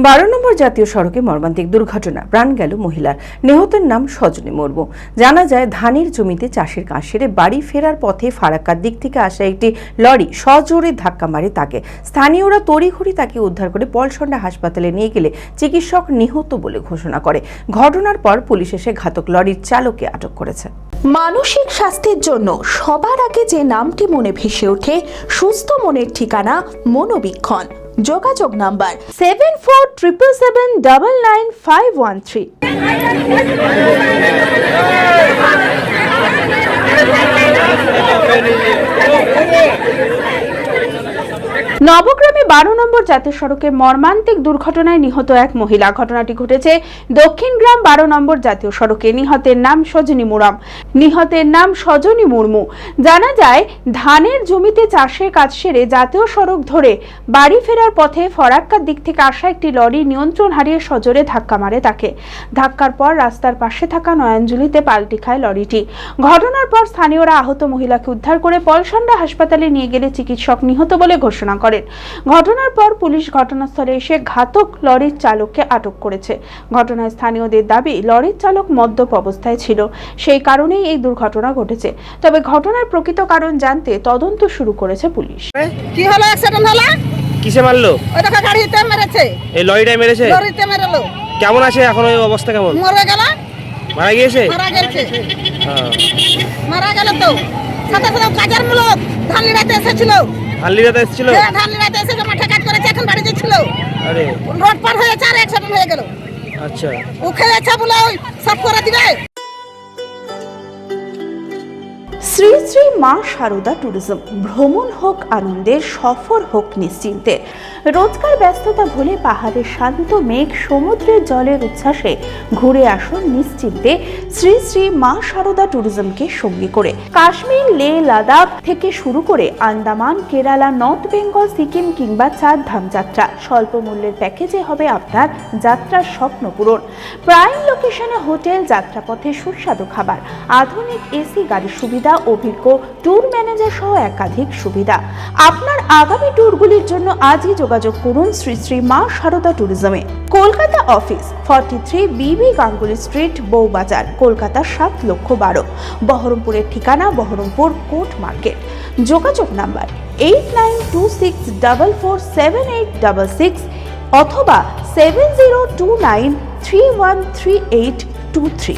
12 নম্বর জাতীয় সড়কে মর্মান্তিক দুর্ঘটনা, প্রাণ গেল মহিলার। নিহতের নাম সজনী মুর্মু। জানা যায়, ধানের জমিতে চাষের কাজ সেরে বাড়ি ফেরার পথে ফারাক্কার দিক থেকে আসা একটি লরি সজোরে ধাক্কা মারে তাকে। স্থানীয়রা তড়িঘড়ি তাকে উদ্ধার করে পলসন্ডা হাসপাতালে নিয়ে গেলে চিকিৎসক নিহত বলে ঘোষণা করে। ঘটনার পর পুলিশ এসে ঘাতক লরির চালককে আটক করেছে। মানসিক স্বাস্থ্যের জন্য সবার আগে যে নামটি মনে ভেসে ওঠে, সুস্থ মনের ঠিকানা মনোবীক্ষণ। যোগাযোগ নাম্বার 7477799513। নবগ্রামে 12 নম্বর জাতীয় সড়কে মর্মান্তিক দুর্ঘটনায় নিহত এক মহিলা। ঘটনাটি ঘটেছে দক্ষিণগ্রাম 12 নম্বর জাতীয় সড়কে। নিহতের নাম সজনী মুর্মু। জানা যায়, ধানের জমিতে চাষের কাজ সেরে জাতীয় সড়ক ধরে বাড়ি ফেরার পথে ফরাক্কার দিক থেকে আসা একটি লরি নিয়ন্ত্রণ হারিয়ে সজোরে ধাক্কা মারে তাকে। ধাক্কার পর রাস্তার পাশে থাকা নয়নজুলিতে পাল্টি খায় লরিটি। ঘটনার পর স্থানীয়রা আহত মহিলাকে উদ্ধার করে পলসন্ডা হাসপাতালে নিয়ে গেলে চিকিৎসক নিহত বলে ঘোষণা করেন। ঘটনার পর পুলিশ ঘটনাস্থলে এসে ঘাতক লরির চালককে আটক করেছে। ঘটনায় স্থানীয়দের দাবি, লরির চালক মদ্যপ অবস্থায় ছিল, সেই কারণেই এই দুর্ঘটনা ঘটেছে। তবে ঘটনার প্রকৃত কারণ জানতে তদন্ত শুরু করেছে পুলিশ। কি হলো? অ্যাক্সিডেন্ট হলো? কিসে মারলো? ওই দেখো গাড়িতে মেরেছে। এই লরিটাই মেরেছে? লরিতে মেরেলো। কেমন আছে এখন? ওই অবস্থা কেমন? মরে গেল। মারা গিয়েছে? মারা গেছে। হ্যাঁ, মারা গেল তো। সাথে সাথে কাজের মূলক ধান লিড়াতে এসেছিল। ধান লিড়াতে এসেছিল? হ্যাঁ, ধান লিড়াতে এসে মাঠে কাজ করেছে, এখন বাড়ি যাচ্ছিল। আরে, রোড পার হয়েছে আর অ্যাক্সিডেন্ট হয়ে গেল। আচ্ছা। ও খেয়েছে বলে ওই সব করে দিবে। শ্রী শ্রী মা শারদা ট্যুরিজম। ভ্রমণ হোক আনন্দের, সফর হোক নিশ্চিন্তে। রোজকার ব্যস্ততা ভুলে পাহাড়ের শান্ত মেঘ, সমুদ্রের জলের উচ্ছ্বাসে ঘুরে আসুন নিশ্চিন্তে শ্রী শ্রী মা শারদা ট্যুরিজমকে সঙ্গী করে। কাশ্মীর, লে, লাদাখ থেকে শুরু করে আন্দামান, কেরালা, নর্থ বেঙ্গল, সিকিম কিংবা চারধাম যাত্রা, স্বল্প মূল্যের প্যাকেজে হবে আপনার যাত্রার স্বপ্ন পূরণ। প্রাইম লোকেশনে হোটেল, যাত্রাপথে সুস্বাদু খাবার, আধুনিক এসি গাড়ির সুবিধা, অভিজ্ঞ ট্যুর ম্যানেজার সহ একাধিক সুবিধা। আপনার আগামী ট্যুরগুলির জন্য আজই যোগাযোগ করুন শ্রী শ্রী মা শারদা ট্যুরিজমে। কলকাতা অফিস, 43 বিবি গাঙ্গুলি স্ট্রিট, বউবাজার, কলকাতা 7,12,000। বহরমপুরের ঠিকানা বহরমপুর কোর্ট মার্কেট। যোগাযোগ নাম্বার 8926447866 অথবা 7029313823।